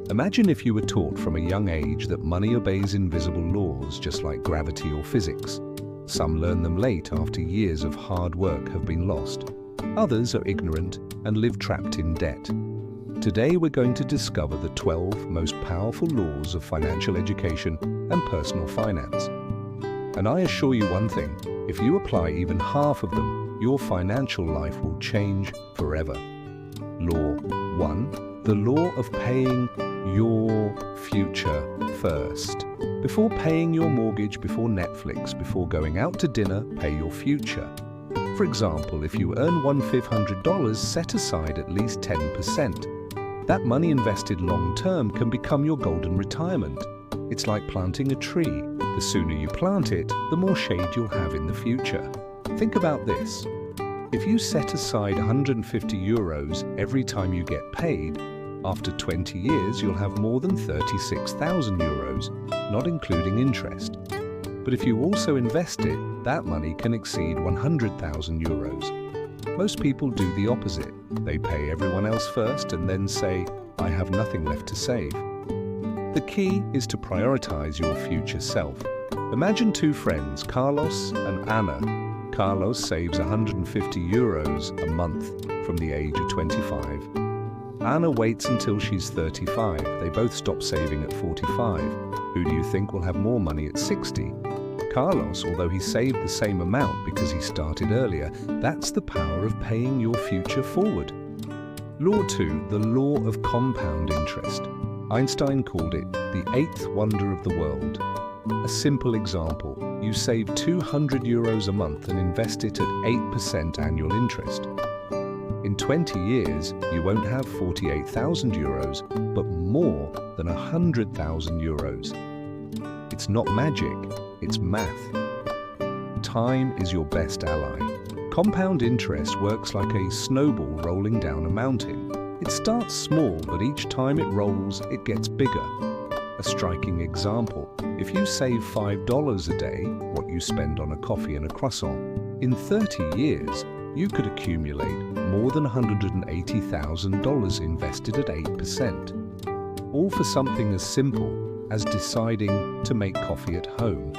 Imagine if you were taught from a young age that money obeys invisible laws just like gravity or physics. Some learn them late after years of hard work have been lost. Others are ignorant and live trapped in debt. Today we're going to discover the 12 most powerful laws of financial education and personal finance. And I assure you one thing, if you apply even half of them, your financial life will change forever. Law 1. The law of paying your future first. Before paying your mortgage, before Netflix, before going out to dinner, pay your future. For example, if you earn $1,500, set aside at least 10%. That money invested long-term can become your golden retirement. It's like planting a tree. The sooner you plant it, the more shade you'll have in the future. Think about this. If you set aside €150 every time you get paid, after 20 years you'll have more than €36,000, not including interest. But if you also invest it, that money can exceed €100,000. Most people do the opposite. They pay everyone else first and then say, "I have nothing left to save." The key is to prioritize your future self. Imagine two friends, Carlos and Anna. Carlos saves €150 a month from the age of 25. Anna waits until she's 35. They both stop saving at 45. Who do you think will have more money at 60? Carlos, although he saved the same amount because he started earlier. That's the power of paying your future forward. Law 2, the law of compound interest. Einstein called it the eighth wonder of the world. A simple example, you save €200 a month and invest it at 8% annual interest. In 20 years, you won't have €48,000, but more than €100,000. It's not magic, it's math. Time is your best ally. Compound interest works like a snowball rolling down a mountain. It starts small, but each time it rolls, it gets bigger. A striking example, if you save $5 a day, what you spend on a coffee and a croissant, in 30 years, you could accumulate more than $180,000 invested at 8%. All for something as simple as deciding to make coffee at home.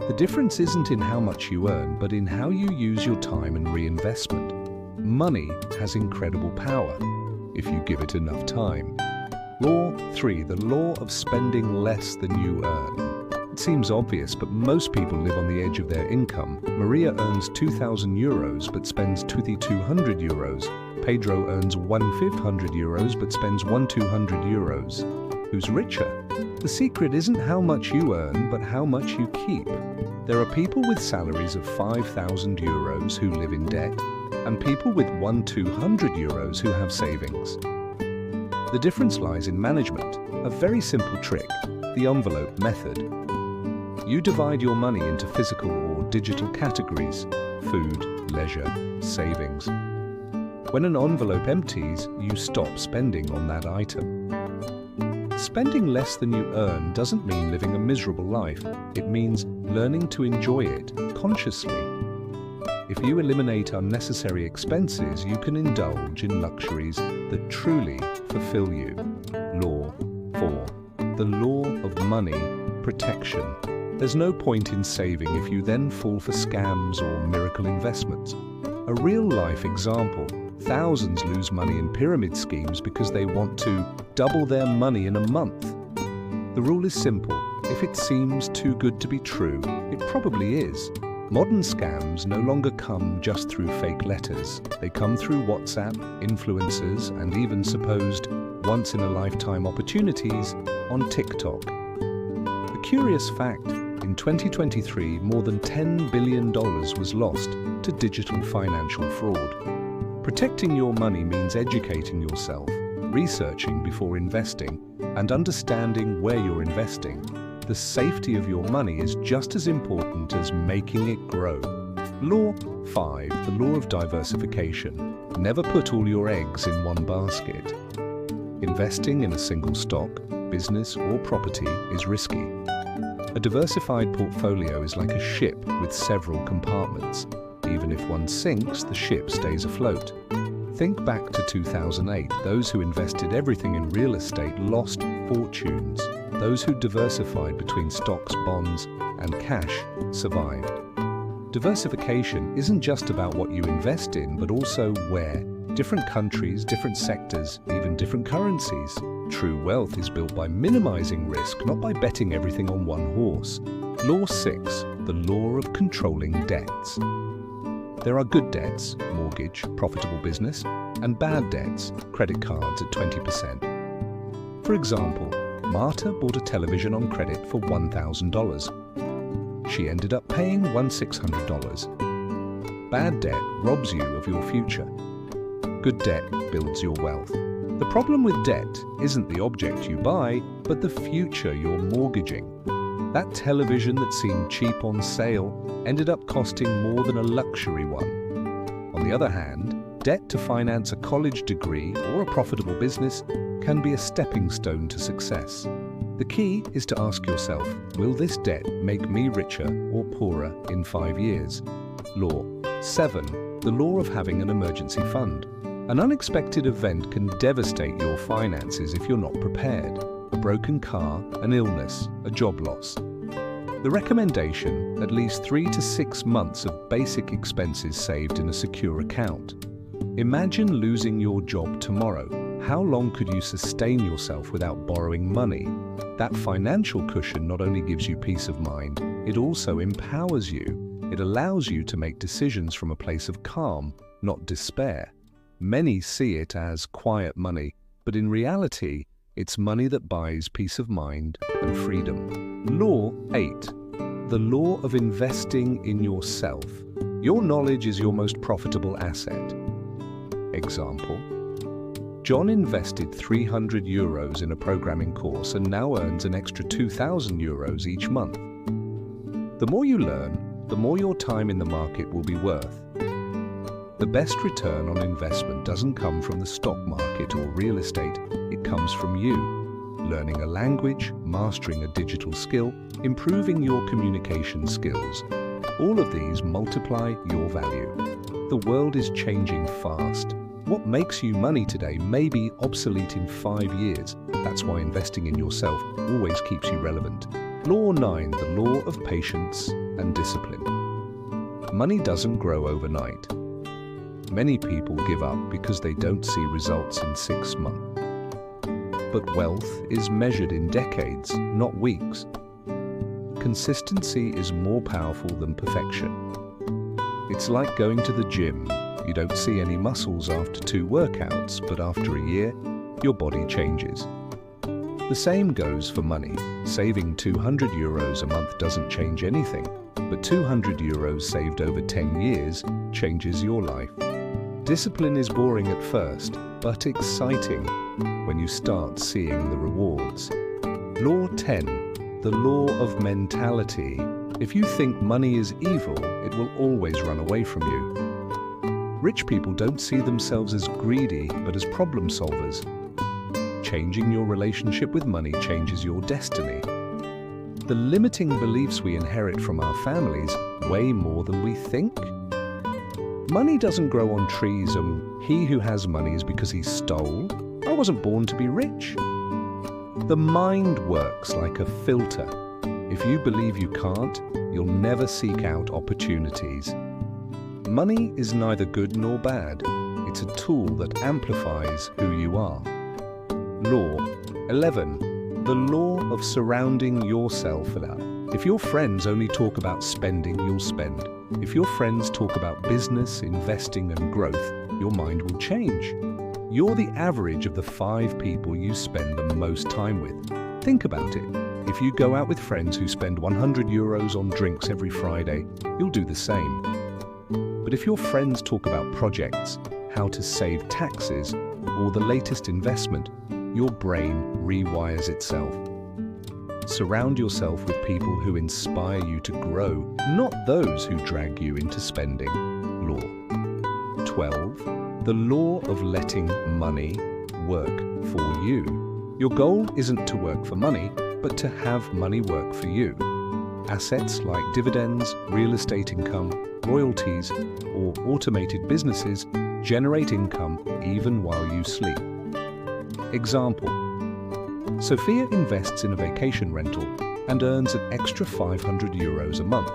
The difference isn't in how much you earn, but in how you use your time and reinvestment. Money has incredible power if you give it enough time. Law 3, the law of spending less than you earn. It seems obvious, but most people live on the edge of their income. Maria earns €2,000 but spends €2,200. Pedro earns €1,500 but spends €1,200. Who's richer? The secret isn't how much you earn, but how much you keep. There are people with salaries of €5,000 who live in debt, and people with €1,200 who have savings. The difference lies in management. A very simple trick, the envelope method. You divide your money into physical or digital categories: food, leisure, savings. When an envelope empties, you stop spending on that item. Spending less than you earn doesn't mean living a miserable life. It means learning to enjoy it consciously. If you eliminate unnecessary expenses, you can indulge in luxuries that truly fulfill you. Law 4. The law of money protection. There's no point in saving if you then fall for scams or miracle investments. A real-life example, thousands lose money in pyramid schemes because they want to double their money in a month. The rule is simple. If it seems too good to be true, it probably is. Modern scams no longer come just through fake letters. They come through WhatsApp, influencers, and even supposed once-in-a-lifetime opportunities on TikTok. A curious fact, in 2023, more than $10 billion was lost to digital financial fraud. Protecting your money means educating yourself, researching before investing, and understanding where you're investing. The safety of your money is just as important as making it grow. Law 5, the law of diversification. Never put all your eggs in one basket. Investing in a single stock, business, or property is risky. A diversified portfolio is like a ship with several compartments. Even if one sinks, the ship stays afloat. Think back to 2008. Those who invested everything in real estate lost fortunes. Those who diversified between stocks, bonds, and cash survived. Diversification isn't just about what you invest in, but also where. Different countries, different sectors, even different currencies. True wealth is built by minimizing risk, not by betting everything on one horse. Law 6, the law of controlling debts. There are good debts, mortgage, profitable business, and bad debts, credit cards at 20%. For example, Marta bought a television on credit for $1,000. She ended up paying $1,600. Bad debt robs you of your future. Good debt builds your wealth. The problem with debt isn't the object you buy, but the future you're mortgaging. That television that seemed cheap on sale ended up costing more than a luxury one. On the other hand, debt to finance a college degree or a profitable business can be a stepping stone to success. The key is to ask yourself, will this debt make me richer or poorer in 5 years? Law 7, the law of having an emergency fund. An unexpected event can devastate your finances if you're not prepared. A broken car, an illness, a job loss. The recommendation, at least 3 to 6 months of basic expenses saved in a secure account. Imagine losing your job tomorrow. How long could you sustain yourself without borrowing money? That financial cushion not only gives you peace of mind, it also empowers you. It allows you to make decisions from a place of calm, not despair. Many see it as quiet money, but in reality, it's money that buys peace of mind and freedom. Law 8, the law of investing in yourself. Your knowledge is your most profitable asset. Example: John invested 300 euros in a programming course and now earns an extra 2,000 euros each month. The more you learn, the more your time in the market will be worth. The best return on investment doesn't come from the stock market or real estate, it comes from you. Learning a language, mastering a digital skill, improving your communication skills. All of these multiply your value. The world is changing fast. What makes you money today may be obsolete in 5 years. That's why investing in yourself always keeps you relevant. Law 9, the law of patience and discipline. Money doesn't grow overnight. Many people give up because they don't see results in 6 months. But wealth is measured in decades, not weeks. Consistency is more powerful than perfection. It's like going to the gym. You don't see any muscles after 2 workouts, but after a year, your body changes. The same goes for money. Saving 200 euros a month doesn't change anything, but 200 euros saved over 10 years changes your life. Discipline is boring at first, but exciting when you start seeing the rewards. Law 10, the law of mentality. If you think money is evil, it will always run away from you. Rich people don't see themselves as greedy, but as problem solvers. Changing your relationship with money changes your destiny. The limiting beliefs we inherit from our families weigh more than we think. Money doesn't grow on trees, and he who has money is because he stole. I wasn't born to be rich. The mind works like a filter. If you believe you can't, you'll never seek out opportunities. Money is neither good nor bad. It's a tool that amplifies who you are. Law 11, the law of surrounding yourself with that. If your friends only talk about spending, you'll spend. If your friends talk about business, investing, and growth, your mind will change. You're the average of the 5 people you spend the most time with. Think about it. If you go out with friends who spend 100 euros on drinks every Friday, you'll do the same. But if your friends talk about projects, how to save taxes, or the latest investment, your brain rewires itself. Surround yourself with people who inspire you to grow, not those who drag you into spending. Law 12, the law of letting money work for you. Your goal isn't to work for money, but to have money work for you. Assets like dividends, real estate income, royalties, or automated businesses Generate income even while you sleep. Example: Sophia invests in a vacation rental and earns an extra €500 a month.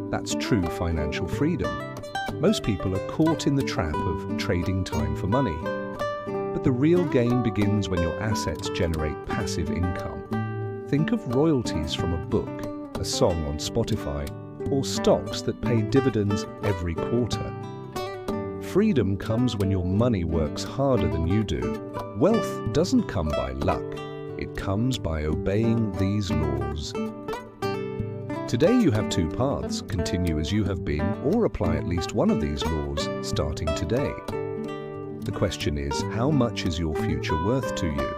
That's true financial freedom. Most people are caught in the trap of trading time for money. But the real game begins when your assets generate passive income. Think of royalties from a book, a song on Spotify, or stocks that pay dividends every quarter. Freedom comes when your money works harder than you do. Wealth doesn't come by luck. It comes by obeying these laws. Today you have two paths: continue as you have been, or apply at least one of these laws starting today. The question is, how much is your future worth to you?